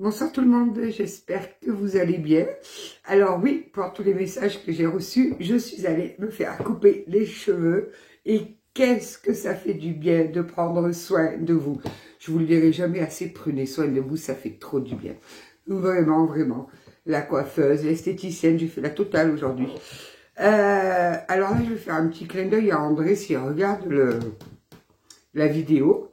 Bonsoir tout le monde, j'espère que vous allez bien. Alors oui, pour tous les messages que j'ai reçus, je suis allée me faire couper les cheveux et qu'est-ce que ça fait du bien de prendre soin de vous. Je vous le dirai jamais assez, prenez soin de vous, ça fait trop du bien. Vraiment, vraiment. La coiffeuse, l'esthéticienne, j'ai fait la totale aujourd'hui. Alors là, je vais faire un petit clin d'œil à André s'il regarde la vidéo.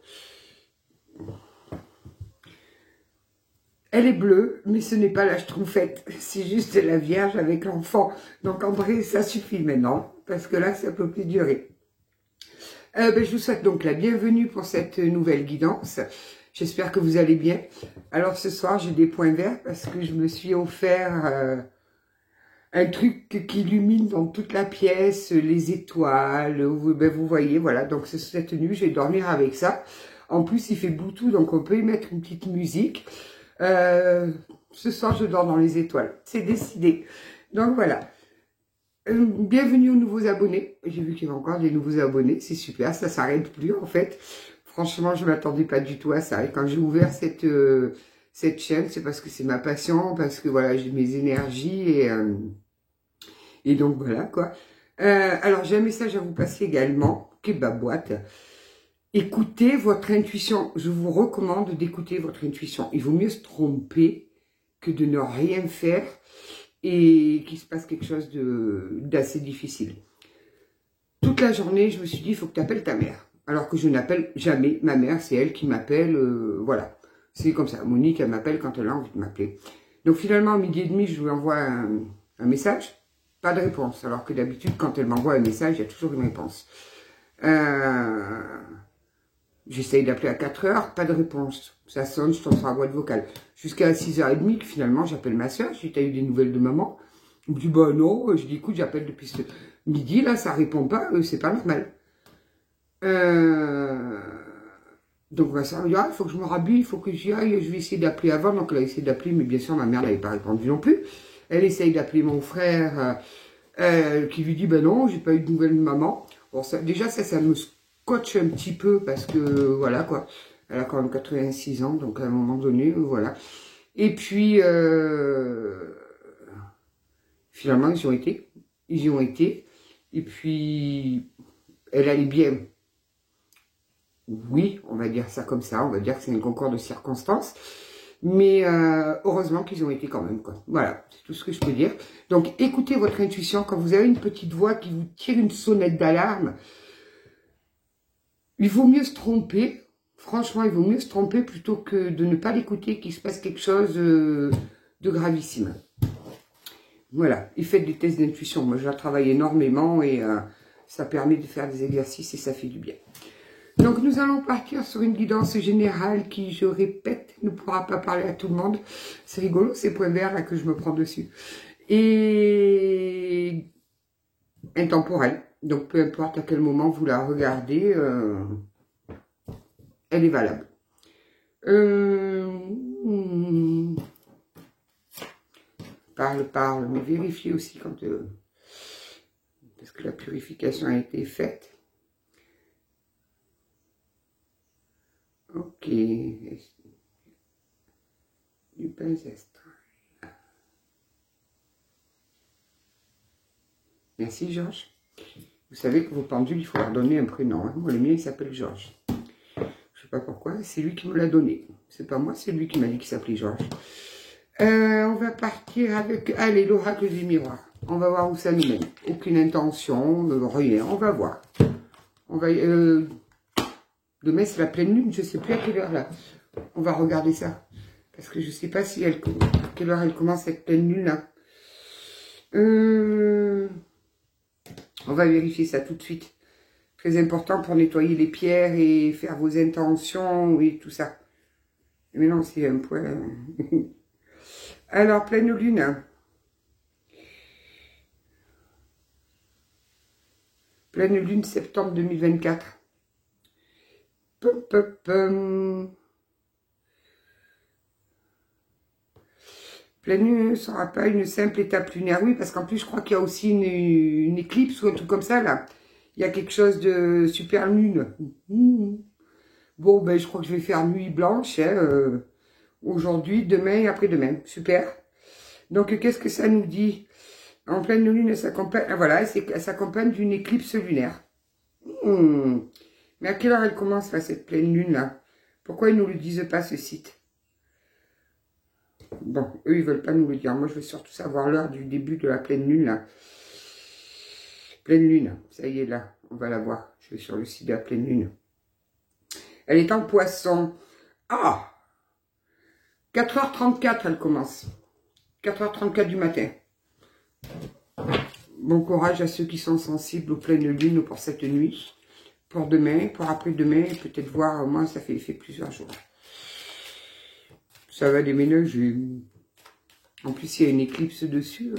Elle est bleue, mais ce n'est pas la Schtroumpfette, c'est juste la Vierge avec l'enfant. Donc André, ça suffit maintenant, parce que là, ça peut plus durer. Je vous souhaite donc la bienvenue pour cette nouvelle guidance. J'espère que vous allez bien. Alors ce soir, j'ai des points verts parce que je me suis offert un truc qui illumine dans toute la pièce, les étoiles. Vous voyez, voilà, donc c'est cette nuit, je vais dormir avec ça. En plus, il fait boutou, donc on peut y mettre une petite musique. Ce soir, je dors dans les étoiles. C'est décidé. Donc, voilà. Bienvenue aux nouveaux abonnés. J'ai vu qu'il y avait encore des nouveaux abonnés. C'est super. Ça s'arrête plus, en fait. Franchement, je ne m'attendais pas du tout à ça. Et quand j'ai ouvert cette chaîne, c'est parce que c'est ma passion, parce que, voilà, j'ai mes énergies et donc, voilà, quoi. Alors, j'ai un message à vous passer également, qui est de ma boîte. Écoutez votre intuition. Je vous recommande d'écouter votre intuition. Il vaut mieux se tromper que de ne rien faire et qu'il se passe quelque chose d'assez difficile. Toute la journée, je me suis dit, il faut que tu appelles ta mère. Alors que je n'appelle jamais ma mère, c'est elle qui m'appelle. Voilà, c'est comme ça. Monique, elle m'appelle quand elle a envie de m'appeler. Donc finalement, à 12h30, je lui envoie un message. Pas de réponse. Alors que d'habitude, quand elle m'envoie un message, il y a toujours une réponse. J'essaye d'appeler à 4h, pas de réponse. Ça sonne, je tombe sur la boîte vocale. Jusqu'à 6h30, finalement, j'appelle ma soeur. Je dis, t'as eu des nouvelles de maman? Elle me dit, bah non. Je dis, écoute, j'appelle depuis ce midi, là, ça répond pas, c'est pas normal. Donc ma soeur me dit, ah, il faut que je me rhabille, il faut que j'y aille, je vais essayer d'appeler avant. Donc elle a essayé d'appeler, mais bien sûr, ma mère n'avait pas répondu non plus. Elle essaye d'appeler mon frère, qui lui dit, ben non, j'ai pas eu de nouvelles de maman. Bon, ça, déjà, ça me coach un petit peu parce que voilà quoi, elle a quand même 86 ans, donc à un moment donné, voilà. Et puis finalement ils y ont été, et puis elle allait bien. Oui, on va dire ça comme ça, on va dire que c'est un concours de circonstances, mais heureusement qu'ils ont été quand même, quoi. Voilà, c'est tout ce que je peux dire. Donc écoutez votre intuition quand vous avez une petite voix qui vous tire une sonnette d'alarme. Il vaut mieux se tromper, franchement, il vaut mieux se tromper plutôt que de ne pas l'écouter, qu'il se passe quelque chose de gravissime. Voilà, et faites des tests d'intuition. Moi, je la travaille énormément et ça permet de faire des exercices et ça fait du bien. Donc, nous allons partir sur une guidance générale qui, je répète, ne pourra pas parler à tout le monde. C'est rigolo, ces points verts là que je me prends dessus. Et intemporelle. Donc, peu importe à quel moment vous la regardez, elle est valable. Parle, mais vérifiez aussi quand... parce que la purification a été faite. Ok. Du benzestre. Merci, Georges. Vous savez que vos pendules, il faut leur donner un prénom. Hein. Moi, le mien, il s'appelle Georges. Je ne sais pas pourquoi, c'est lui qui me l'a donné. C'est pas moi, c'est lui qui m'a dit qu'il s'appelait Georges. On va partir avec... Allez, l'oracle du miroir. On va voir où ça nous mène. Aucune intention, rien, on va voir. On va... demain, c'est la pleine lune, je ne sais plus à quelle heure, là. On va regarder ça. Parce que je ne sais pas si elle... à quelle heure elle commence, cette pleine lune, là. On va vérifier ça tout de suite. Très important pour nettoyer les pierres et faire vos intentions et tout ça. Mais non, c'est un point... Alors, pleine lune. Pleine lune, septembre 2024. Pum, pum, pum. Pleine lune ne sera pas une simple étape lunaire. Oui, parce qu'en plus, je crois qu'il y a aussi une éclipse ou un truc comme ça, là. Il y a quelque chose de super lune. Bon, ben, je crois que je vais faire nuit blanche, hein, aujourd'hui, demain et après-demain. Super. Donc, qu'est-ce que ça nous dit? En pleine lune, elle s'accompagne, ah, voilà, elle s'accompagne d'une éclipse lunaire. Mais à quelle heure elle commence, là, cette pleine lune-là? Pourquoi ils ne nous le disent pas, ce site? Bon, eux, ils veulent pas nous le dire. Moi, je veux surtout savoir l'heure du début de la pleine lune, là. Pleine lune, ça y est, là. On va la voir. Je vais sur le site de la pleine lune. Elle est en poisson. Ah! 4h34, elle commence. 4h34 du matin. Bon courage à ceux qui sont sensibles aux pleines lunes pour cette nuit. Pour demain, pour après-demain, peut-être voir, moi, ça fait plusieurs jours. Ça va déménager. En plus, il y a une éclipse dessus.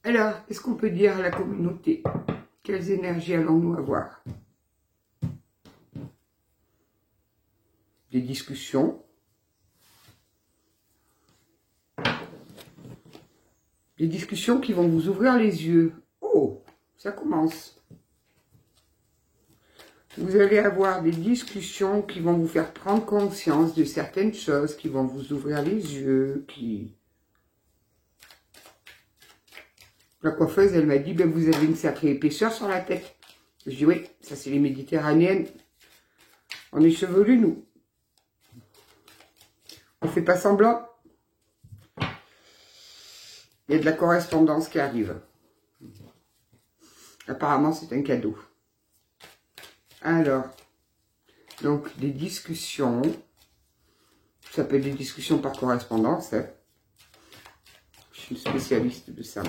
Alors, qu'est-ce qu'on peut dire à la communauté? Quelles énergies allons-nous avoir? Des discussions. Des discussions qui vont vous ouvrir les yeux. Oh, ça commence. Vous allez avoir des discussions qui vont vous faire prendre conscience de certaines choses, qui vont vous ouvrir les yeux, La coiffeuse, elle m'a dit, ben, vous avez une sacrée épaisseur sur la tête. Je dis, oui, ça c'est les méditerranéennes. On est chevelus, nous. On fait pas semblant. Il y a de la correspondance qui arrive. Apparemment, c'est un cadeau. Alors, donc, des discussions. Ça peut être des discussions par correspondance. Hein. Je suis une spécialiste de ça.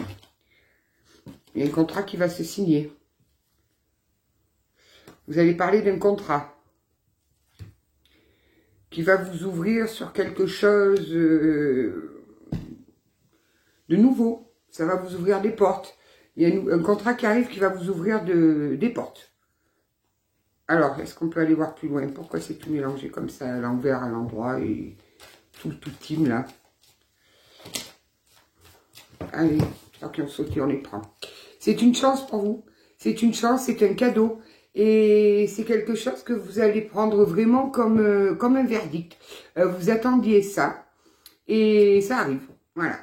Il y a un contrat qui va se signer. Vous allez parler d'un contrat qui va vous ouvrir sur quelque chose de nouveau. Ça va vous ouvrir des portes. Il y a un contrat qui arrive qui va vous ouvrir des portes. Alors, est-ce qu'on peut aller voir plus loin? Pourquoi c'est tout mélangé comme ça, à l'envers, à l'endroit, et tout team, là? Allez, tant qu'ils ont sauté, on les prend. C'est une chance pour vous. C'est une chance, c'est un cadeau. Et c'est quelque chose que vous allez prendre vraiment comme un verdict. Vous attendiez ça. Et ça arrive. Voilà.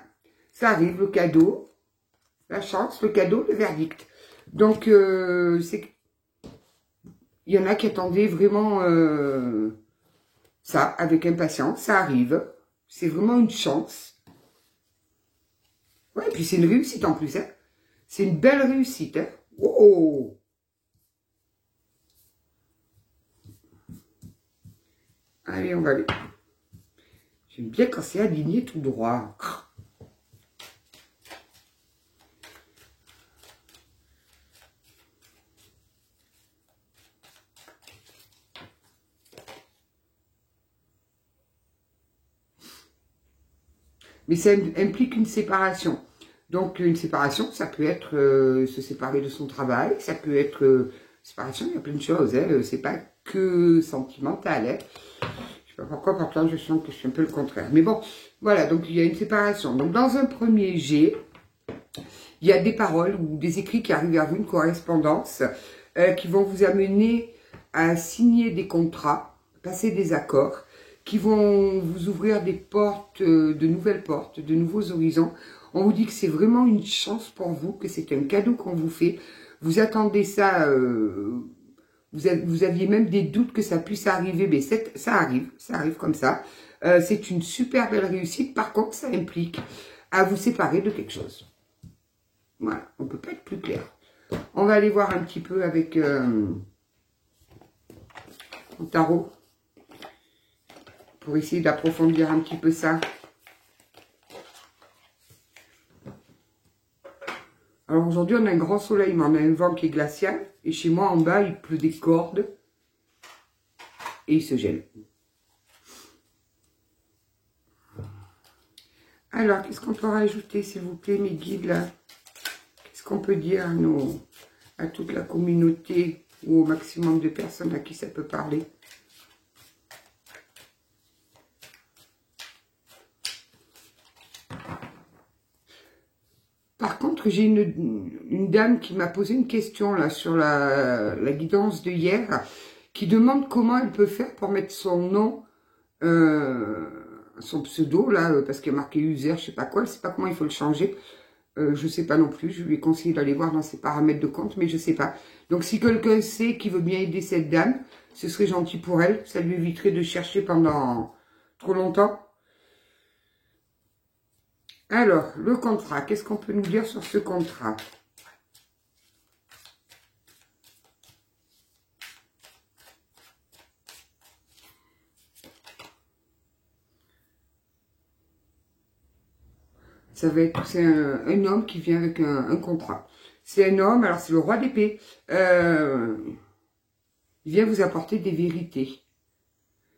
Ça arrive, le cadeau. La chance, le cadeau, le verdict. Donc, c'est... Il y en a qui attendaient vraiment ça avec impatience. Ça arrive. C'est vraiment une chance. Ouais, et puis c'est une réussite en plus. Hein. C'est une belle réussite. Hein. Oh! Allez, on va aller. J'aime bien quand c'est aligné tout droit. Mais ça implique une séparation. Donc, une séparation, ça peut être se séparer de son travail, ça peut être... séparation, il y a plein de choses, hein, c'est pas que sentimental. Hein. Je sais pas pourquoi, pourtant, je sens que je suis un peu le contraire. Mais bon, voilà, donc il y a une séparation. Donc, dans un premier jet, il y a des paroles ou des écrits qui arrivent à vous, une correspondance, qui vont vous amener à signer des contrats, passer des accords, qui vont vous ouvrir des portes, de nouvelles portes, de nouveaux horizons. On vous dit que c'est vraiment une chance pour vous, que c'est un cadeau qu'on vous fait. Vous attendez ça, vous aviez même des doutes que ça puisse arriver, mais ça arrive comme ça. C'est une super belle réussite. Par contre, ça implique à vous séparer de quelque chose. Voilà, on ne peut pas être plus clair. On va aller voir un petit peu avec mon tarot. Pour essayer d'approfondir un petit peu ça. Alors aujourd'hui, on a un grand soleil, mais on a un vent qui est glacial. Et chez moi, en bas, il pleut des cordes. Et il se gèle. Alors, qu'est-ce qu'on peut rajouter, s'il vous plaît, mes guides, là? Qu'est-ce qu'on peut dire à toute la communauté ou au maximum de personnes à qui ça peut parler? Par contre, j'ai une dame qui m'a posé une question là sur la guidance de hier, qui demande comment elle peut faire pour mettre son nom, son pseudo là, parce qu'il y a marqué user, je sais pas quoi, elle sait pas comment il faut le changer. Je sais pas non plus, je lui ai conseillé d'aller voir dans ses paramètres de compte, mais je sais pas. Donc si quelqu'un sait qui veut bien aider cette dame, ce serait gentil pour elle, ça lui éviterait de chercher pendant trop longtemps. Alors, le contrat, qu'est-ce qu'on peut nous dire sur ce contrat? Ça va être, c'est un homme qui vient avec un contrat. C'est un homme, alors c'est le roi d'épée. Il vient vous apporter des vérités.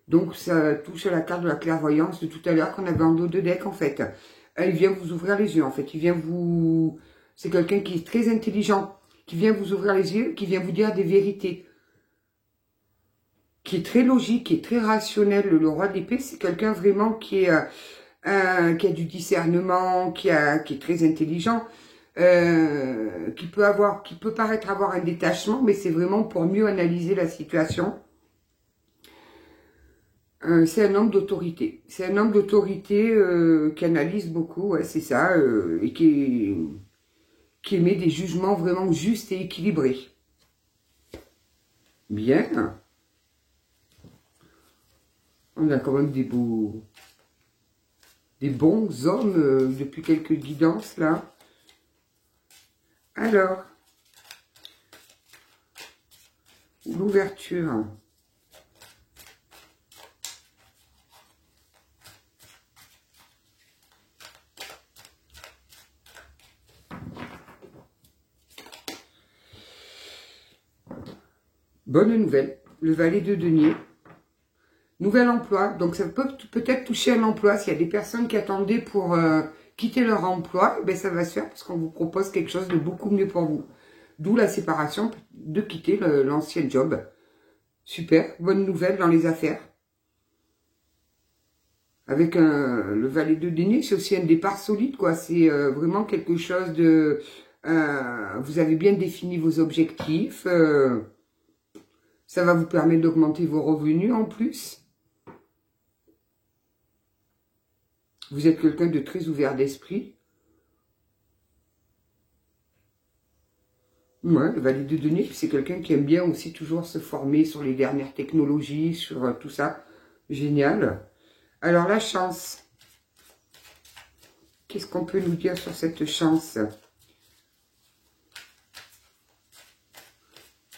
Donc ça touche à la carte de la clairvoyance de tout à l'heure qu'on avait en dos de deck en fait. Il vient vous ouvrir les yeux en fait. Il vient vous... C'est quelqu'un qui est très intelligent, qui vient vous ouvrir les yeux, qui vient vous dire des vérités. Qui est très logique, qui est très rationnel. Le roi d'épée, c'est quelqu'un vraiment qui a du discernement, qui est très intelligent, qui peut paraître avoir un détachement, mais c'est vraiment pour mieux analyser la situation. C'est un homme d'autorité. C'est un homme d'autorité qui analyse beaucoup, ouais, c'est ça, et qui émet des jugements vraiment justes et équilibrés. Bien. On a quand même des bons hommes depuis quelques guidances là. Alors, l'ouverture. Bonne nouvelle, le valet de denier. Nouvel emploi, donc ça peut peut-être toucher un emploi. S'il y a des personnes qui attendaient pour quitter leur emploi, ben ça va se faire parce qu'on vous propose quelque chose de beaucoup mieux pour vous. D'où la séparation, de quitter l'ancien job. Super, bonne nouvelle dans les affaires. Avec le valet de denier, c'est aussi un départ solide, quoi. C'est vraiment quelque chose de... vous avez bien défini vos objectifs. Ça va vous permettre d'augmenter vos revenus en plus. Vous êtes quelqu'un de très ouvert d'esprit. Ouais, le valet de denier, c'est quelqu'un qui aime bien aussi toujours se former sur les dernières technologies, sur tout ça. Génial. Alors, la chance. Qu'est-ce qu'on peut nous dire sur cette chance?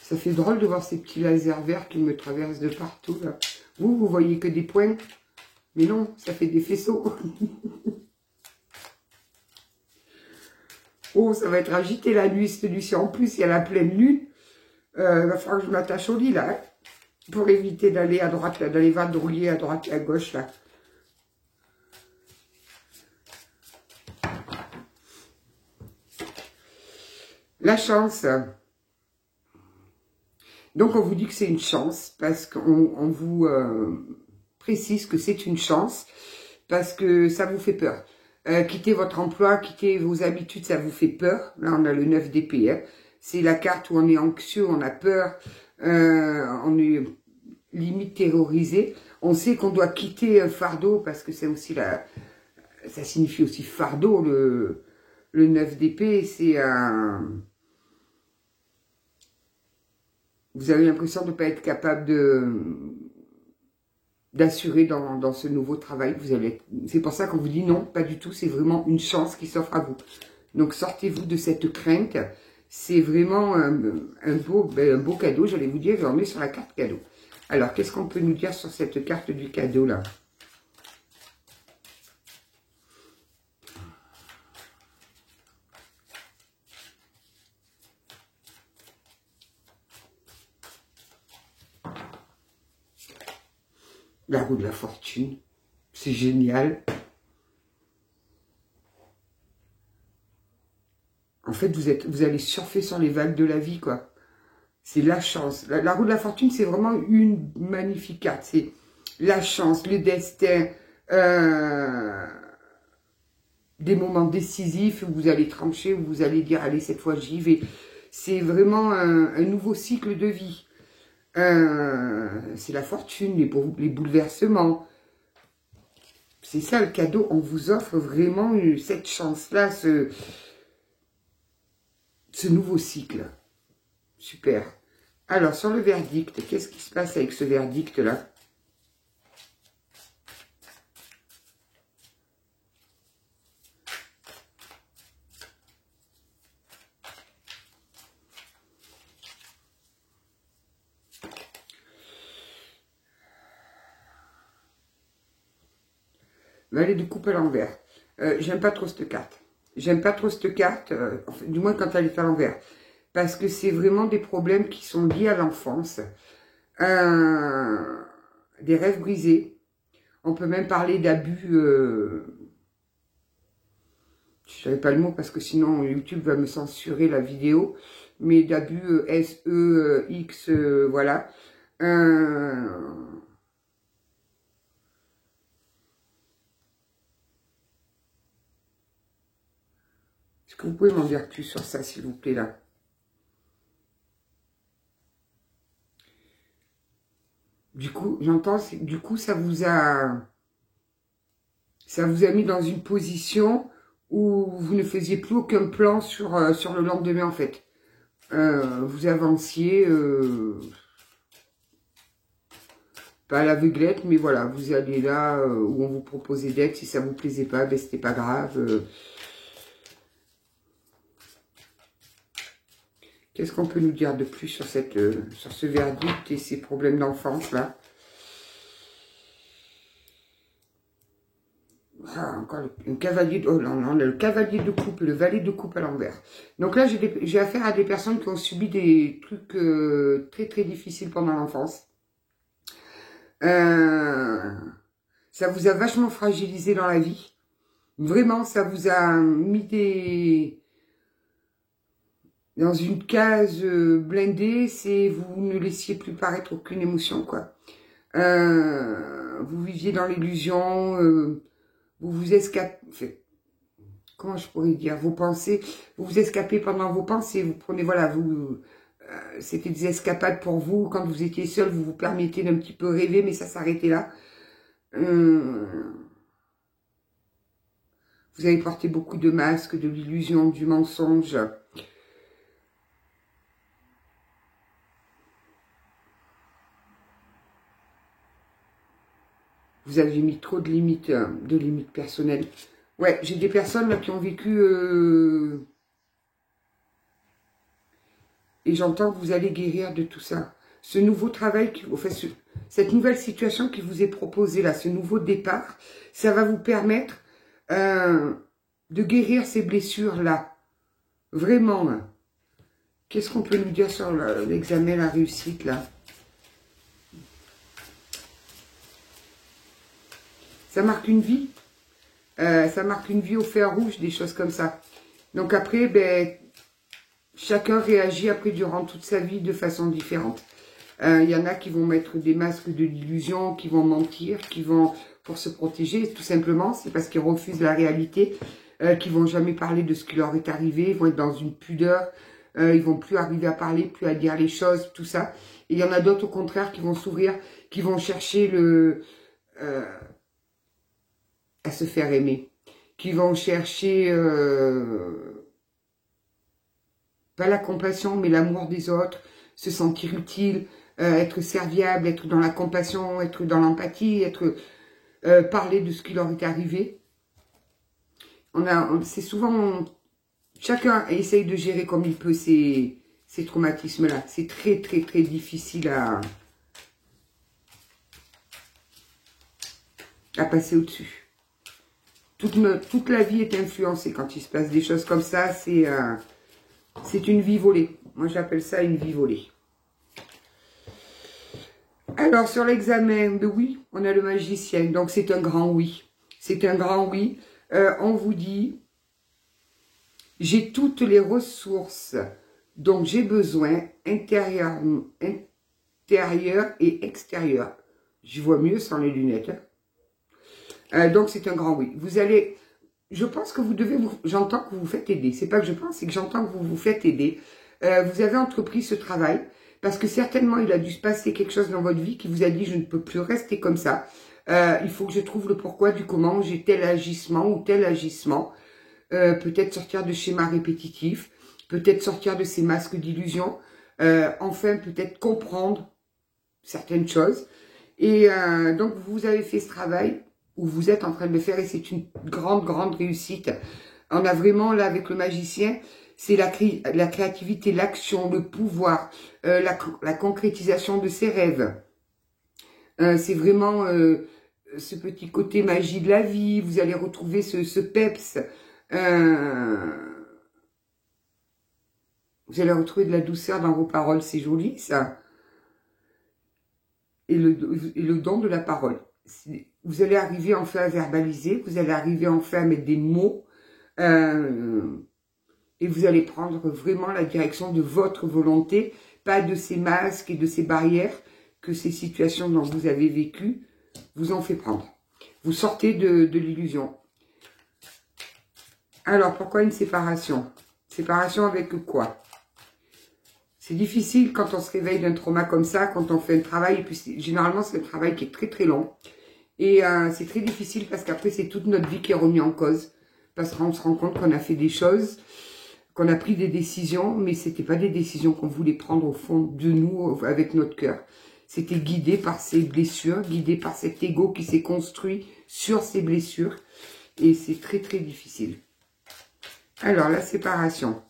Ça fait drôle de voir ces petits lasers verts qui me traversent de partout, là. Vous voyez que des points. Mais non, ça fait des faisceaux. Oh, ça va être agité la nuit, cette nuit-ci. En plus, il y a la pleine lune. Il va falloir que je m'attache au lit, là. Hein, pour éviter d'aller à droite, d'aller vadrouiller à droite et à gauche, là. La chance. Donc, on vous dit que c'est une chance parce qu'on vous précise que c'est une chance parce que ça vous fait peur. Quitter votre emploi, quitter vos habitudes, ça vous fait peur. Là, on a le 9 d'épée. Hein. C'est la carte où on est anxieux, on a peur, on est limite terrorisé. On sait qu'on doit quitter un fardeau parce que c'est aussi ça signifie aussi fardeau, le 9 d'épée. C'est un... Vous avez l'impression de ne pas être capable d'assurer dans ce nouveau travail. C'est pour ça qu'on vous dit non, pas du tout. C'est vraiment une chance qui s'offre à vous. Donc sortez-vous de cette crainte. C'est vraiment un beau cadeau. J'allais vous dire, on est sur la carte cadeau. Alors, qu'est-ce qu'on peut nous dire sur cette carte du cadeau là? La roue de la fortune. C'est génial. En fait, vous allez surfer sur les vagues de la vie, quoi. C'est la chance. La roue de la fortune, c'est vraiment une magnifique carte. C'est la chance, le destin, des moments décisifs où vous allez trancher, où vous allez dire, allez, cette fois, j'y vais. C'est vraiment un nouveau cycle de vie. C'est la fortune, les bouleversements. C'est ça le cadeau. On vous offre vraiment cette chance-là, ce nouveau cycle. Super. Alors, sur le verdict, qu'est-ce qui se passe avec ce verdict-là? Valet de coupe à l'envers. J'aime pas trop cette carte. J'aime pas trop cette carte, enfin, du moins quand elle est à l'envers. Parce que c'est vraiment des problèmes qui sont liés à l'enfance. Des rêves brisés. On peut même parler d'abus... je ne savais pas le mot parce que sinon YouTube va me censurer la vidéo. Mais d'abus S-E-X, voilà. Est-ce que vous pouvez m'en dire plus sur ça, s'il vous plaît, là? Du coup, j'entends, du coup, ça vous a mis dans une position où vous ne faisiez plus aucun plan sur le lendemain, en fait. Vous avanciez, pas à l'aveuglette, mais voilà, vous allez là où on vous proposait d'être. Si ça vous plaisait pas, ben c'était pas grave. Qu'est-ce qu'on peut nous dire de plus sur sur ce verdict et ces problèmes d'enfance là? Ah, encore un cavalier, oh non, non, le cavalier de coupe, le valet de coupe à l'envers. Donc là, j'ai affaire à des personnes qui ont subi des trucs très très difficiles pendant l'enfance. Ça vous a vachement fragilisé dans la vie. Vraiment, ça vous a mis dans une case blindée, vous ne laissiez plus paraître aucune émotion, quoi. Vous viviez dans l'illusion, vous vous escapez, comment je pourrais dire, vos pensées, vous vous escapez pendant vos pensées, vous prenez, voilà, c'était des escapades pour vous, quand vous étiez seul, vous vous permettez d'un petit peu rêver, mais ça s'arrêtait là. Vous avez porté beaucoup de masques, de l'illusion, du mensonge. Vous avez mis trop de limites personnelles. Ouais, j'ai des personnes là qui ont vécu... et j'entends que vous allez guérir de tout ça. Ce nouveau travail, cette nouvelle situation qui vous est proposée là, ce nouveau départ, ça va vous permettre de guérir ces blessures-là. Vraiment. Qu'est-ce qu'on peut nous dire sur l'examen, la réussite là? Ça marque une vie. Ça marque une vie au fer rouge, des choses comme ça. Donc après, ben, chacun réagit après durant toute sa vie de façon différente. Il y en a qui vont mettre des masques de l'illusion, qui vont mentir, qui vont pour se protéger, tout simplement. C'est parce qu'ils refusent la réalité, qui vont jamais parler de ce qui leur est arrivé, ils vont être dans une pudeur, ils vont plus arriver à parler, plus à dire les choses, tout ça. Et il y en a d'autres au contraire qui vont s'ouvrir, qui vont chercher à se faire aimer, qui vont chercher pas la compassion mais l'amour des autres, se sentir utile, être serviable, être dans la compassion, être dans l'empathie, parler de ce qui leur est arrivé. C'est souvent, chacun essaye de gérer comme il peut ces traumatismes-là. C'est très très très difficile à passer au-dessus. Toute la vie est influencée quand il se passe des choses comme ça. C'est une vie volée. Moi, j'appelle ça une vie volée. Alors, sur l'examen de oui, on a le magicien. Donc, c'est un grand oui. C'est un grand oui. On vous dit J'ai toutes les ressources dont j'ai besoin, intérieures et extérieures. J'y vois mieux sans les lunettes. Donc c'est un grand oui. Vous allez, je pense que vous devez, j'entends que vous vous faites aider. C'est pas que je pense, c'est que j'entends que vous vous faites aider. Vous avez entrepris ce travail parce que certainement il a dû se passer quelque chose dans votre vie qui vous a dit je ne peux plus rester comme ça. Il faut que je trouve le pourquoi du comment, j'ai tel agissement ou tel agissement. Peut-être sortir de schémas répétitifs, peut-être sortir de ces masques d'illusion, enfin peut-être comprendre certaines choses. Et donc vous avez fait ce travail, ou vous êtes en train de le faire, et c'est une grande, grande réussite. On a vraiment là avec le magicien, c'est la créativité, l'action, le pouvoir, la concrétisation de ses rêves. C'est vraiment ce petit côté magie de la vie, vous allez retrouver ce peps. Vous allez retrouver de la douceur dans vos paroles, c'est joli ça. Et le don de la parole. Vous allez arriver enfin à verbaliser, vous allez arriver enfin à mettre des mots, et vous allez prendre vraiment la direction de votre volonté, pas de ces masques et de ces barrières que ces situations dont vous avez vécu vous ont fait prendre. Vous sortez de l'illusion. Alors, pourquoi une séparation? Séparation avec quoi? C'est difficile quand on se réveille d'un trauma comme ça, quand on fait un travail, et puis généralement c'est un travail qui est très très long. Et c'est très difficile parce qu'après c'est toute notre vie qui est remise en cause. Parce qu'on se rend compte qu'on a fait des choses, qu'on a pris des décisions, mais c'était pas des décisions qu'on voulait prendre au fond de nous, avec notre cœur. C'était guidé par ces blessures, guidé par cet ego qui s'est construit sur ces blessures. Et c'est très très difficile. Alors, la séparation.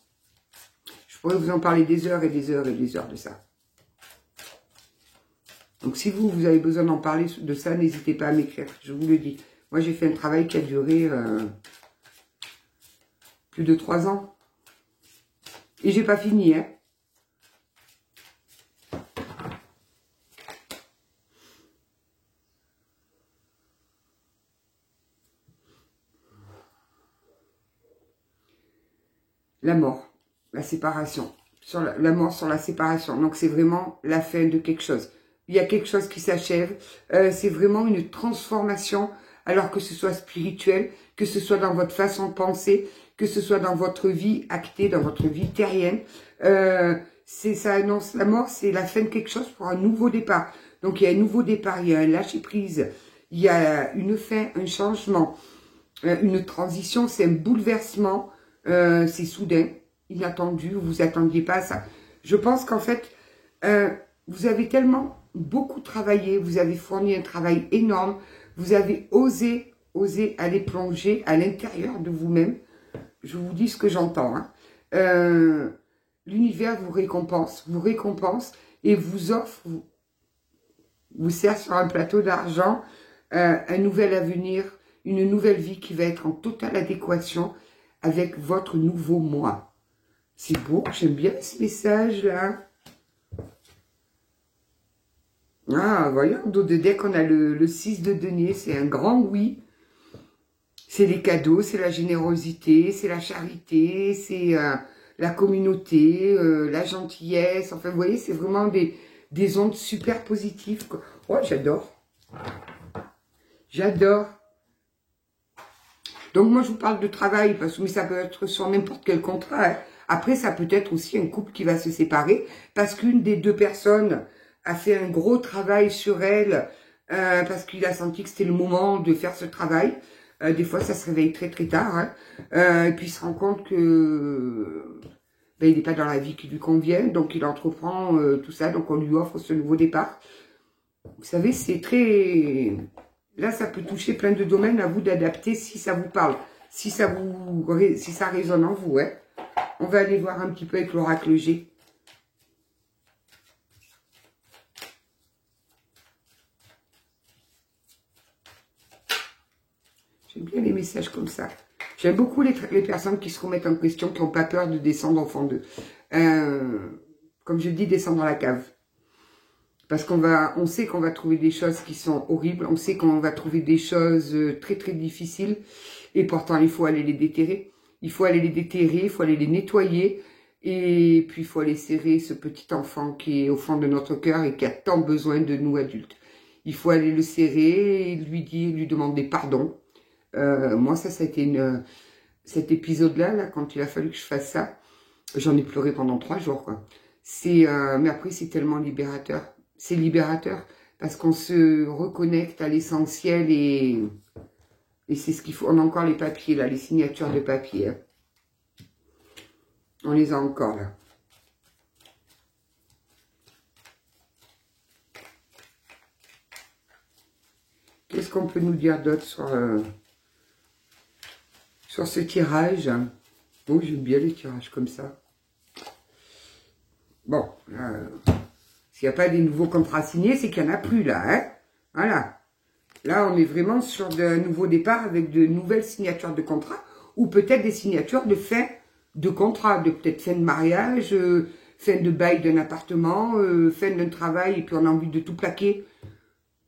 Je pourrais vous en parler des heures et des heures et des heures de ça. Donc, si vous avez besoin d'en parler de ça, n'hésitez pas à m'écrire. Je vous le dis. Moi, j'ai fait un travail qui a duré plus de 3 ans. Et j'ai pas fini, hein. La mort, la séparation, la mort sur la séparation. Donc, c'est vraiment la fin de quelque chose. Il y a quelque chose qui s'achève. C'est vraiment une transformation, alors que ce soit spirituel, que ce soit dans votre façon de penser, que ce soit dans votre vie actée, dans votre vie terrienne. Ça annonce la mort, c'est la fin de quelque chose pour un nouveau départ. Donc, il y a un nouveau départ, il y a un lâcher-prise, il y a une fin, un changement, une transition, c'est un bouleversement. C'est soudain, inattendu, vous vous attendiez pas à ça. Je pense qu'en fait, vous avez tellement beaucoup travaillé, vous avez fourni un travail énorme, vous avez osé aller plonger à l'intérieur de vous-même. Je vous dis ce que j'entends. Hein. L'univers vous récompense et vous offre, vous sert sur un plateau d'argent un nouvel avenir, une nouvelle vie qui va être en totale adéquation avec votre nouveau moi. C'est beau, j'aime bien ce message-là. Ah, voyons, dos de deck, on a le 6 de denier, c'est un grand oui. C'est les cadeaux, c'est la générosité, c'est la charité, c'est la communauté, la gentillesse. Enfin, vous voyez, c'est vraiment des ondes super positives. Oh, j'adore. J'adore. Donc moi je vous parle de travail, mais ça peut être sur n'importe quel contrat. Hein. Après ça peut être aussi un couple qui va se séparer parce qu'une des deux personnes a fait un gros travail sur elle, parce qu'il a senti que c'était le moment de faire ce travail. Des fois ça se réveille très très tard, hein. Et puis il se rend compte que il n'est pas dans la vie qui lui convient, donc il entreprend tout ça, donc on lui offre ce nouveau départ. Vous savez, c'est très... Là, ça peut toucher plein de domaines, à vous d'adapter si ça vous parle, si ça résonne en vous. Hein. On va aller voir un petit peu avec l'oracle G. J'aime bien les messages comme ça. J'aime beaucoup les personnes qui se remettent en question, qui n'ont pas peur de descendre au fond d'eux. Comme je dis, descendre dans la cave. Parce on sait qu'on va trouver des choses qui sont horribles, on sait qu'on va trouver des choses très très difficiles, et pourtant il faut aller les déterrer. Il faut aller les déterrer, il faut aller les nettoyer. Et puis, il faut aller serrer ce petit enfant qui est au fond de notre cœur et qui a tant besoin de nous adultes. Il faut aller le serrer, et lui demander pardon. Moi, ça a été cet épisode-là, là, quand il a fallu que je fasse ça, j'en ai pleuré pendant 3 jours, quoi. Mais après, c'est tellement libérateur. C'est libérateur parce qu'on se reconnecte à l'essentiel et c'est ce qu'il faut. On a encore les papiers, là, les signatures de papier. Hein. On les a encore, là. Qu'est-ce qu'on peut nous dire d'autre sur ce tirage? Oh, j'aime bien les tirages comme ça. Bon, s'il n'y a pas des nouveaux contrats signés, c'est qu'il n'y en a plus, là. Hein, voilà. Là, on est vraiment sur de nouveaux départs avec de nouvelles signatures de contrat ou peut-être des signatures de fin de contrat, de peut-être fin de mariage, fin de bail d'un appartement, fin d'un travail et puis on a envie de tout plaquer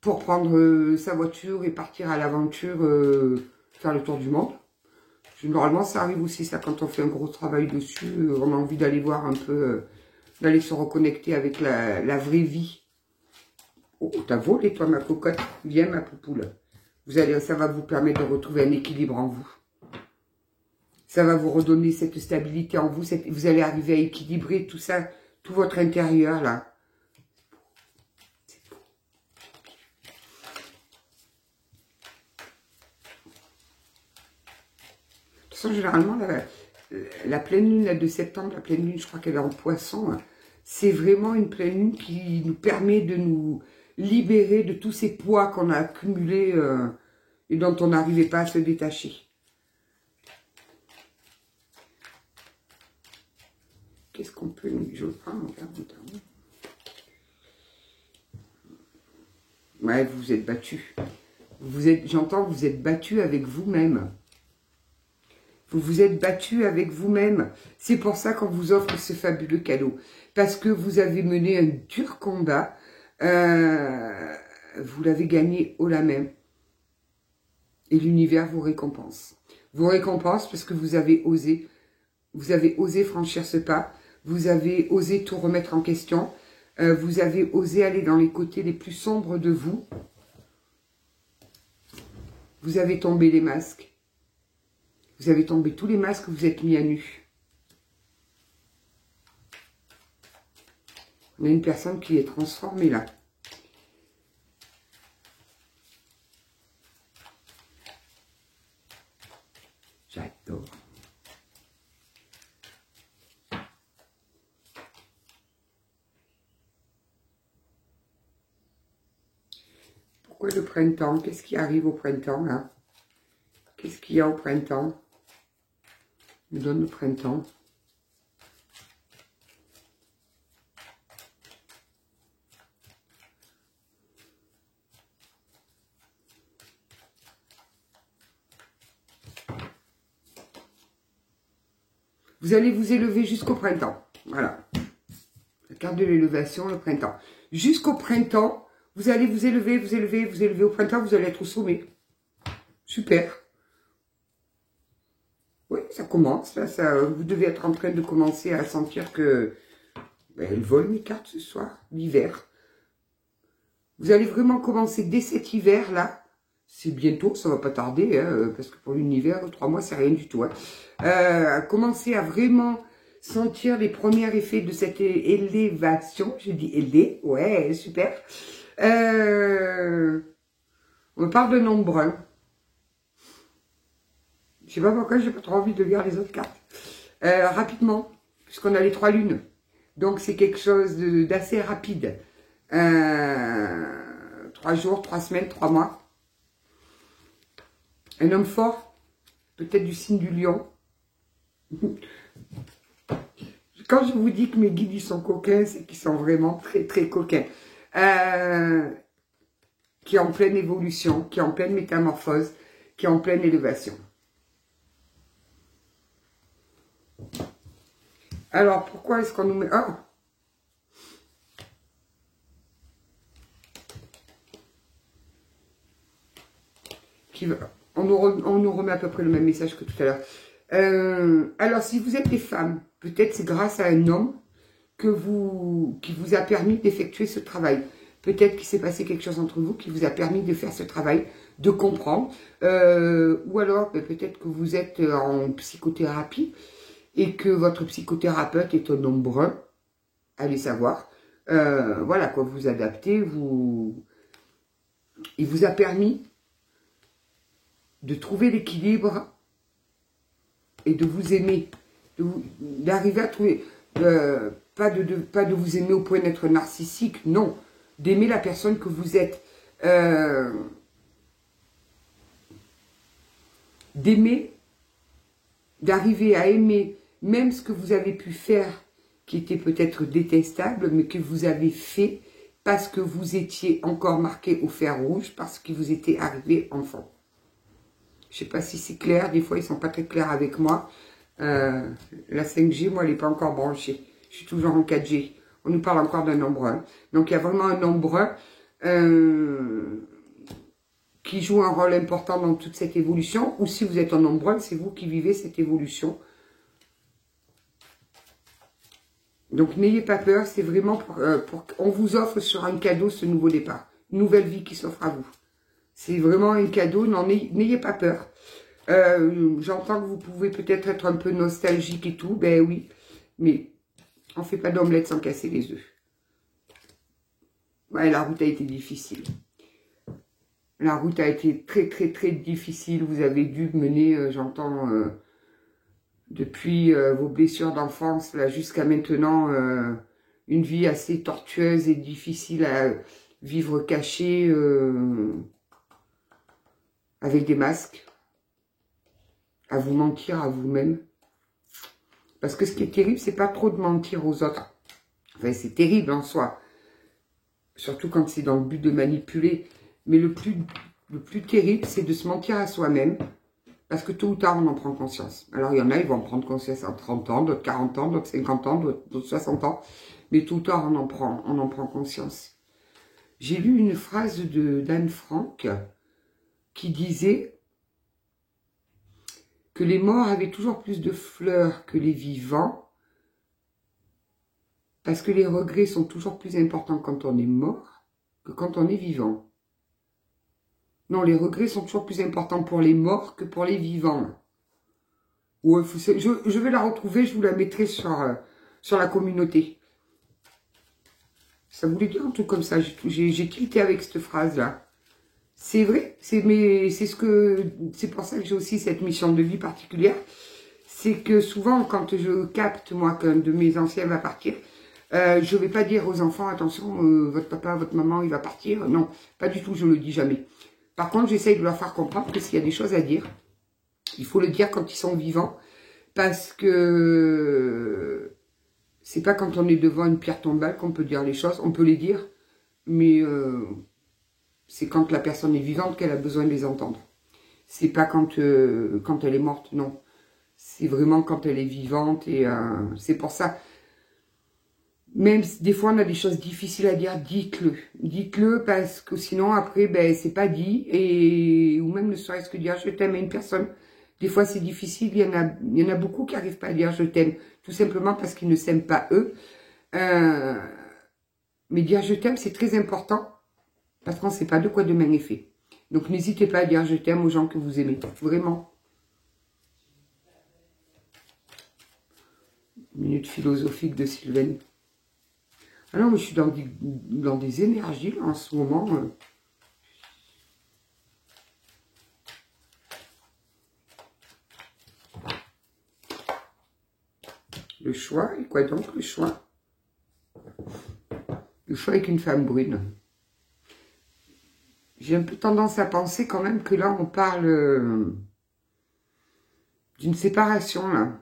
pour prendre sa voiture et partir à l'aventure, faire le tour du monde. Normalement, ça arrive aussi, ça, quand on fait un gros travail dessus, on a envie d'aller voir un peu, d'aller se reconnecter avec la vraie vie. Oh, t'as volé, toi, ma cocotte. Viens, ma poupoule. Ça va vous permettre de retrouver un équilibre en vous. Ça va vous redonner cette stabilité en vous. Vous allez arriver à équilibrer tout ça, tout votre intérieur, là. C'est beau. De toute façon, généralement, la pleine lune là, de septembre, la pleine lune, je crois qu'elle est en poisson, hein, c'est vraiment une pleine lune qui nous permet de nous libérer de tous ces poids qu'on a accumulés et dont on n'arrivait pas à se détacher. Qu'est-ce qu'on peut... Je prends, regarde. Ouais, vous vous êtes battu. J'entends que vous êtes battu avec vous-même. Vous vous êtes battu avec vous-même. C'est pour ça qu'on vous offre ce fabuleux cadeau. Parce que vous avez mené un dur combat. Vous l'avez gagné haut la main. Et l'univers vous récompense. Vous récompense parce que vous avez osé. Vous avez osé franchir ce pas. Vous avez osé tout remettre en question. Vous avez osé aller dans les côtés les plus sombres de vous. Vous avez tombé les masques. Vous avez tombé tous les masques, vous êtes mis à nu. On a une personne qui est transformée là. J'adore. Pourquoi le printemps? Qu'est-ce qui arrive au printemps là? Qu'est-ce qu'il y a au printemps? On me donne le printemps. Vous allez vous élever jusqu'au printemps. Voilà. La carte de l'élévation, le printemps. Jusqu'au printemps, vous allez vous élever, vous élever, vous élever. Au printemps, vous allez être au sommet. Super. Oui, ça commence. Là, vous devez être en train de commencer à sentir que... Ben, elles volent mes cartes ce soir, l'hiver. Vous allez vraiment commencer dès cet hiver-là. C'est bientôt, ça va pas tarder, hein, parce que pour l'univers, 3 mois, c'est rien du tout. Hein. Commencer à vraiment sentir les premiers effets de cette élévation. Je dis élé, ouais, super. On parle de nombre. Hein. Je sais pas pourquoi, j'ai pas trop envie de lire les autres cartes. Rapidement, puisqu'on a les 3 lunes. Donc, c'est quelque chose d'assez rapide. 3 jours, 3 semaines, 3 mois. Un homme fort, peut-être du signe du lion. Quand je vous dis que mes guides, ils sont coquins, c'est qu'ils sont vraiment très, très coquins. Qui est en pleine évolution, qui est en pleine métamorphose, qui est en pleine élévation. Alors, pourquoi est-ce qu'on nous met... Oh, on nous remet à peu près le même message que tout à l'heure. Alors, si vous êtes des femmes, peut-être c'est grâce à un homme qui vous a permis d'effectuer ce travail. Peut-être qu'il s'est passé quelque chose entre vous qui vous a permis de faire ce travail, de comprendre. Ou alors, peut-être que vous êtes en psychothérapie et que votre psychothérapeute est un homme brun. Allez savoir. Voilà, quoi, vous adaptez, il vous a permis de trouver l'équilibre et de vous aimer, d'arriver à trouver, pas de vous aimer au point d'être narcissique, non, d'aimer la personne que vous êtes, d'aimer, d'arriver à aimer même ce que vous avez pu faire qui était peut-être détestable, mais que vous avez fait parce que vous étiez encore marqué au fer rouge, parce qu'il vous était arrivé enfant. Je ne sais pas si c'est clair, des fois ils ne sont pas très clairs avec moi. La 5G, moi, elle n'est pas encore branchée. Je suis toujours en 4G. On nous parle encore d'un nombre 1. Donc il y a vraiment un nombre 1 qui joue un rôle important dans toute cette évolution. Ou si vous êtes en nombre 1, c'est vous qui vivez cette évolution. Donc n'ayez pas peur, c'est vraiment on vous offre sur un cadeau ce nouveau départ. Une nouvelle vie qui s'offre à vous. C'est vraiment un cadeau, n'ayez pas peur. J'entends que vous pouvez peut-être être un peu nostalgique et tout, ben oui, mais on ne fait pas d'omelette sans casser les œufs. Ouais, la route a été difficile. La route a été très très très difficile. Vous avez dû mener, j'entends, depuis vos blessures d'enfance jusqu'à maintenant, une vie assez tortueuse et difficile à vivre cachée, avec des masques, à vous mentir à vous-même. Parce que ce qui est terrible, c'est pas trop de mentir aux autres. Enfin, c'est terrible en soi. Surtout quand c'est dans le but de manipuler. Mais le plus terrible, c'est de se mentir à soi-même. Parce que tôt ou tard, on en prend conscience. Alors, il y en a, ils vont en prendre conscience à 30 ans, d'autres 40 ans, d'autres 50 ans, d'autres 60 ans. Mais tôt ou tard, on en prend conscience. J'ai lu une phrase d'Anne Frank qui disait que les morts avaient toujours plus de fleurs que les vivants, parce que les regrets sont toujours plus importants quand on est mort que quand on est vivant. Non, les regrets sont toujours plus importants pour les morts que pour les vivants. Ouais, je vais la retrouver, je vous la mettrai sur la communauté. Ça voulait dire un truc comme ça, j'ai tilté avec cette phrase-là. C'est vrai, c'est pour ça que j'ai aussi cette mission de vie particulière. C'est que souvent, quand je capte, moi, qu'un de mes anciens va partir, je ne vais pas dire aux enfants, attention, votre papa, votre maman, il va partir. Non, pas du tout, je ne le dis jamais. Par contre, j'essaye de leur faire comprendre que s'il y a des choses à dire, il faut le dire quand ils sont vivants, parce que c'est pas quand on est devant une pierre tombale qu'on peut dire les choses. On peut les dire, mais c'est quand la personne est vivante qu'elle a besoin de les entendre. C'est pas quand elle est morte, non. C'est vraiment quand elle est vivante, et c'est pour ça. Même si des fois on a des choses difficiles à dire, dites-le. Dites-le parce que sinon après, ben c'est pas dit. Ou même ne serait-ce que dire je t'aime à une personne. Des fois c'est difficile, il y en a beaucoup qui n'arrivent pas à dire je t'aime. Tout simplement parce qu'ils ne s'aiment pas eux. Mais dire je t'aime c'est très important. Parce qu'on ne sait pas de quoi demain est fait. Donc n'hésitez pas à dire je t'aime aux gens que vous aimez. Vraiment. Minute philosophique de Sylvaine. Ah non, mais je suis dans des énergies là, en ce moment. Le choix, et quoi donc le choix? Le choix avec une femme brune. J'ai un peu tendance à penser quand même que là, on parle d'une séparation, là.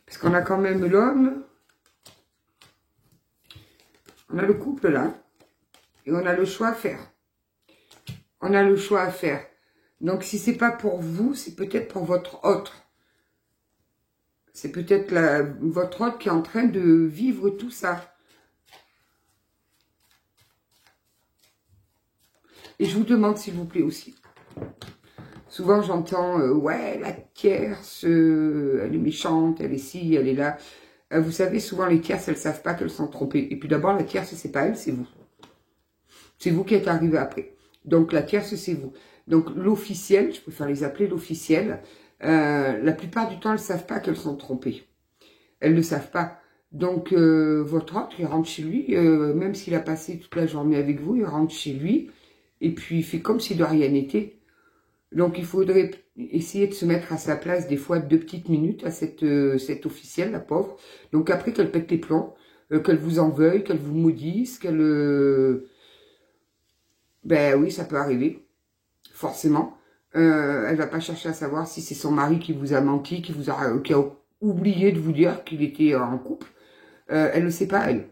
Parce qu'on a quand même l'homme, on a le couple, là, et on a le choix à faire. On a le choix à faire. Donc, si c'est pas pour vous, c'est peut-être pour votre autre. C'est peut-être votre autre qui est en train de vivre tout ça. Et je vous demande, s'il vous plaît aussi, Souvent, j'entends, ouais, la tierce, elle est méchante, elle est ci, elle est là. Vous savez, souvent, les tierces, elles savent pas qu'elles sont trompées. Et puis d'abord, la tierce, c'est pas elle, c'est vous. C'est vous qui êtes arrivé après. Donc, la tierce, c'est vous. Donc, l'officiel, je préfère les appeler l'officiel, la plupart du temps, elles savent pas qu'elles sont trompées. Elles ne savent pas. Donc, votre autre, il rentre chez lui, même s'il a passé toute la journée avec vous, il rentre chez lui, et puis il fait comme si de rien n'était. Donc, il faudrait essayer de se mettre à sa place, des fois, 2 petites minutes à cette officielle, la pauvre. Donc, après qu'elle pète les plombs, qu'elle vous en veuille, qu'elle vous maudisse, qu'elle... Ben oui, ça peut arriver, forcément. Elle va pas chercher à savoir si c'est son mari qui vous a menti, qui a oublié de vous dire qu'il était en couple. Elle ne sait pas, elle.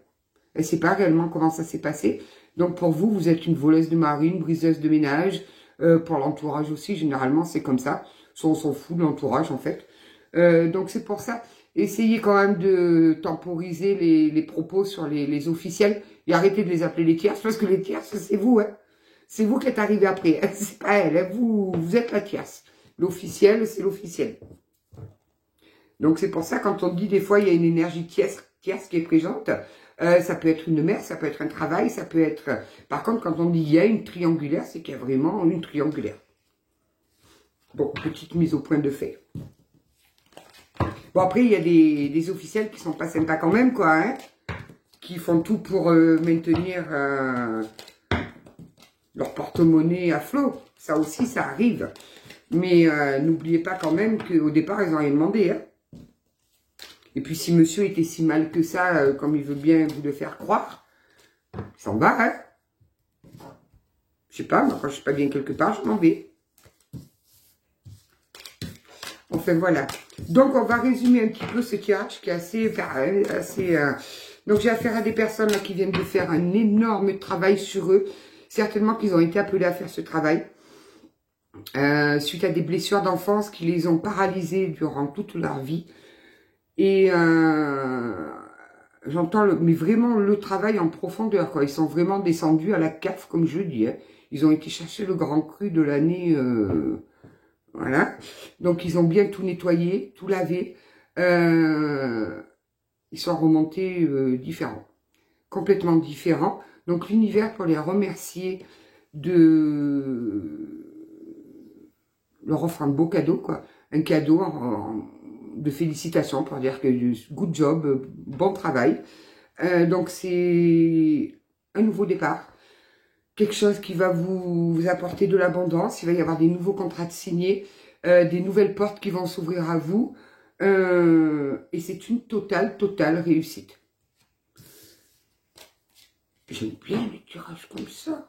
Elle ne sait pas réellement comment ça s'est passé. Donc pour vous, vous êtes une voleuse de mari, une briseuse de ménage. Pour l'entourage aussi, généralement, c'est comme ça. On s'en fout de l'entourage, en fait. Donc c'est pour ça. Essayez quand même de temporiser les propos sur les officiels et arrêtez de les appeler les tierces, parce que les tierces, c'est vous, hein. C'est vous qui êtes arrivé après. C'est pas elle, hein. Vous êtes la tierce. L'officiel, c'est l'officiel. Donc c'est pour ça, quand on dit des fois, il y a une énergie tierce qui est présente, ça peut être une mère, ça peut être un travail, ça peut être... Par contre, quand on dit il y a une triangulaire, c'est qu'il y a vraiment une triangulaire. Bon, petite mise au point de fait. Bon, après, il y a des officiels qui sont pas sympas quand même, quoi, hein, qui font tout pour maintenir leur porte-monnaie à flot. Ça aussi, ça arrive. Mais n'oubliez pas quand même qu'au départ, ils n'ont rien demandé, hein. Et puis, si monsieur était si mal que ça, comme il veut bien vous le faire croire, il s'en va, hein. Je sais pas, moi, quand je suis pas bien quelque part, je m'en vais. Enfin, voilà. Donc, on va résumer un petit peu ce tirage qui est assez... Donc, j'ai affaire à des personnes là, qui viennent de faire un énorme travail sur eux. Certainement qu'ils ont été appelés à faire ce travail. Suite à des blessures d'enfance qui les ont paralysés durant toute leur vie. Et j'entends, mais vraiment le travail en profondeur, quoi. Ils sont vraiment descendus à la cave, comme je dis, hein. Ils ont été chercher le grand cru de l'année, voilà. Donc, ils ont bien tout nettoyé, tout lavé. Ils sont remontés différents, complètement différents. Donc, l'univers, pour les remercier leur offre un beau cadeau, quoi. Un cadeau de félicitations pour dire que good job, bon travail. Donc c'est un nouveau départ, quelque chose qui va vous apporter de l'abondance. Il va y avoir des nouveaux contrats de signés, des nouvelles portes qui vont s'ouvrir à vous, et c'est une totale réussite. J'aime bien les tirages comme ça.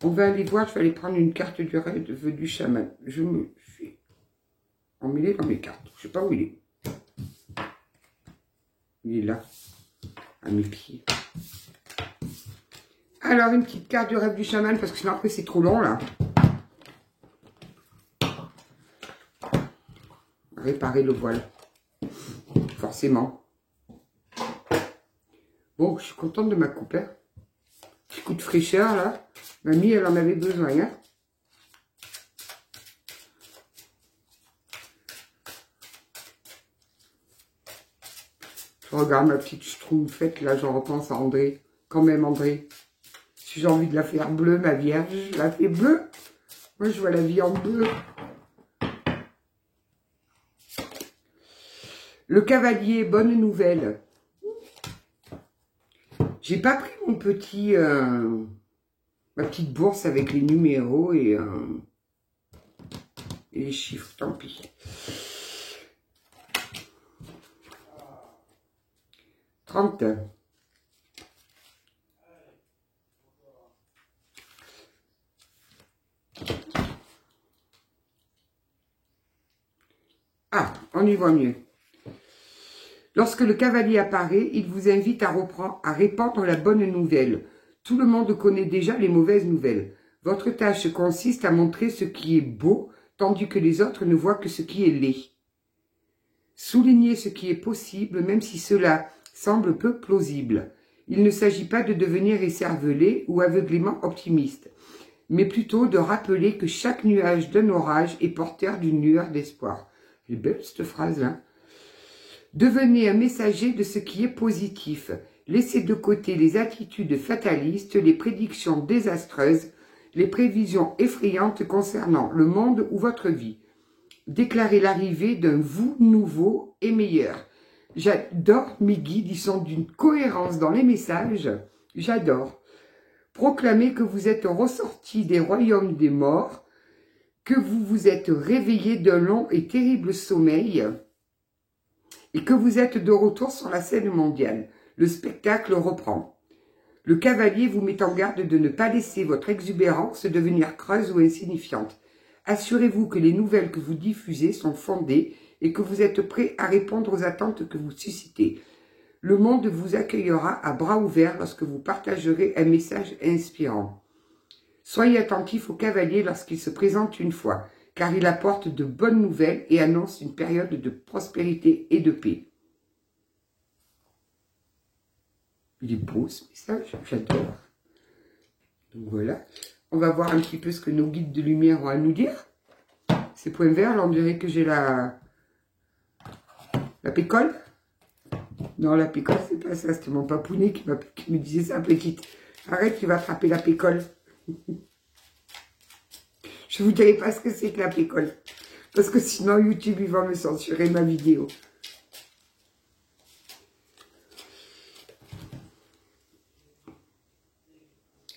On va aller voir, je vais aller prendre une carte du rêve du chaman. Je me suis emmêlée dans mes cartes. Je ne sais pas où il est. Il est là, à mes pieds. Alors, une petite carte du rêve du chaman, parce que sinon après c'est trop long là. Réparer le voile. Forcément. Bon, je suis contente de ma coupe, hein. Petit coup de fraîcheur là. Mamie, elle en avait besoin, hein. Je regarde ma petite schtroumpfette, là, j'en repense à André. Quand même, André. Si j'ai envie de la faire bleue, ma vierge, je la fais bleue. Moi, je vois la vie en bleu. Le cavalier, bonne nouvelle. J'ai pas pris mon petit... ma petite bourse avec les numéros et les chiffres, tant pis. « 30. Ah, on y voit mieux. Lorsque le cavalier apparaît, il vous invite à répandre la bonne nouvelle. Tout le monde connaît déjà les mauvaises nouvelles. Votre tâche consiste à montrer ce qui est beau, tandis que les autres ne voient que ce qui est laid. Soulignez ce qui est possible, même si cela semble peu plausible. Il ne s'agit pas de devenir écervelé ou aveuglément optimiste. mais plutôt de rappeler que chaque nuage d'un orage est porteur d'une lueur d'espoir. Elle est belle cette phrase-là. Devenez un messager de ce qui est positif. Laissez de côté les attitudes fatalistes, les prédictions désastreuses, les prévisions effrayantes concernant le monde ou votre vie. Déclarez l'arrivée d'un vous nouveau et meilleur. J'adore mes guides, ils sont d'une cohérence dans les messages. J'adore. Proclamez que vous êtes ressorti des royaumes des morts, que vous vous êtes réveillé d'un long et terrible sommeil et que vous êtes de retour sur la scène mondiale. Le spectacle reprend. Le cavalier vous met en garde de ne pas laisser votre exubérance devenir creuse ou insignifiante. Assurez-vous que les nouvelles que vous diffusez sont fondées et que vous êtes prêt à répondre aux attentes que vous suscitez. Le monde vous accueillera à bras ouverts lorsque vous partagerez un message inspirant. Soyez attentif au cavalier lorsqu'il se présente une fois, car il apporte de bonnes nouvelles et annonce une période de prospérité et de paix. Il est beau ce message, j'adore. Donc voilà, on va voir un petit peu ce que nos guides de lumière ont à nous dire. Ces points verts, là on dirait que j'ai la pécole. Non, la pécole, c'est pas ça, c'était mon papounet qui me disait ça, petite. Arrête, tu vas attraper la pécole. Je vous dirai pas ce que c'est que la pécole. Parce que sinon, YouTube, il va me censurer ma vidéo.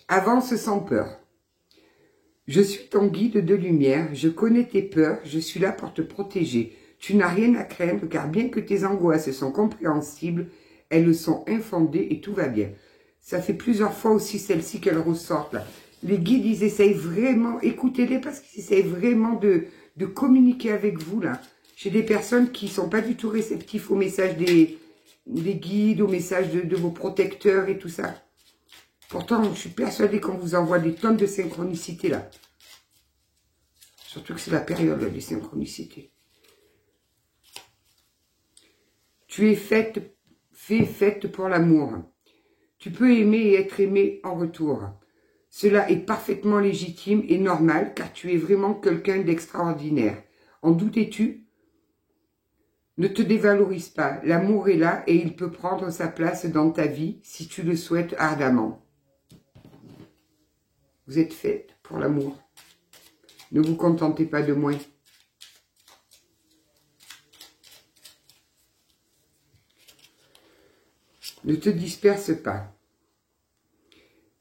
Avance sans peur. Je suis ton guide de lumière, je connais tes peurs, je suis là pour te protéger. Tu n'as rien à craindre, car bien que tes angoisses sont compréhensibles, elles sont infondées et tout va bien. Ça fait plusieurs fois aussi celle-ci qu'elle ressortent là. Les guides, ils essayent vraiment, écoutez-les parce qu'ils essayent vraiment de communiquer avec vous là. J'ai des personnes qui sont pas du tout réceptifs au message des guides, au message de vos protecteurs et tout ça. Pourtant, je suis persuadée qu'on vous envoie des tonnes de synchronicité là. Surtout que c'est la période là, des synchronicités. Tu es faite pour l'amour. Tu peux aimer et être aimé en retour. Cela est parfaitement légitime et normal car tu es vraiment quelqu'un d'extraordinaire. En doutais-tu? Ne te dévalorise pas. L'amour est là et il peut prendre sa place dans ta vie si tu le souhaites ardemment. Vous êtes faite pour l'amour. Ne vous contentez pas de moins. Ne te disperse pas.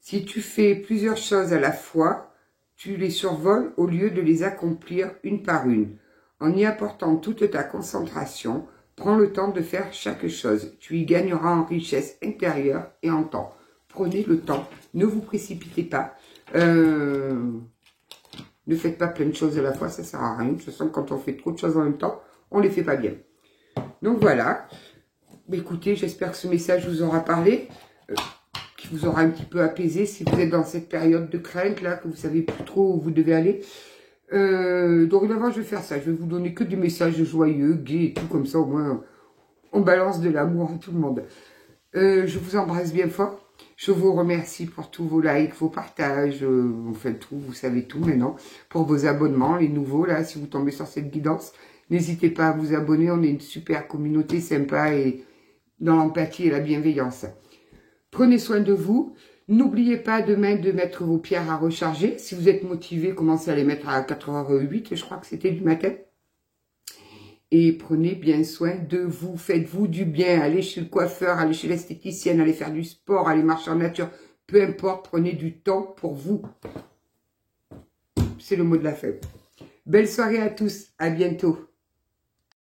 Si tu fais plusieurs choses à la fois, tu les survoles au lieu de les accomplir une par une. En y apportant toute ta concentration, prends le temps de faire chaque chose. Tu y gagneras en richesse intérieure et en temps. Prenez le temps. Ne vous précipitez pas. Ne faites pas plein de choses à la fois, ça sert à rien. De toute façon, quand on fait trop de choses en même temps, on les fait pas bien. Donc voilà. Écoutez, j'espère que ce message vous aura parlé, qui vous aura un petit peu apaisé si vous êtes dans cette période de crainte là, que vous savez plus trop où vous devez aller. Dorénavant, je vais faire ça. Je vais vous donner que des messages joyeux, gays et tout comme ça. Au moins, on balance de l'amour à tout le monde. Je vous embrasse bien fort. Je vous remercie pour tous vos likes, vos partages, enfin tout, vous savez tout maintenant. Pour vos abonnements, les nouveaux là, si vous tombez sur cette guidance, n'hésitez pas à vous abonner. On est une super communauté sympa et dans l'empathie et la bienveillance. Prenez soin de vous. N'oubliez pas demain de mettre vos pierres à recharger. Si vous êtes motivé, commencez à les mettre à 4h08, je crois que c'était du matin. Et prenez bien soin de vous. Faites-vous du bien. Allez chez le coiffeur, allez chez l'esthéticienne, allez faire du sport, allez marcher en nature. Peu importe, prenez du temps pour vous. C'est le mot de la fin. Belle soirée à tous. À bientôt.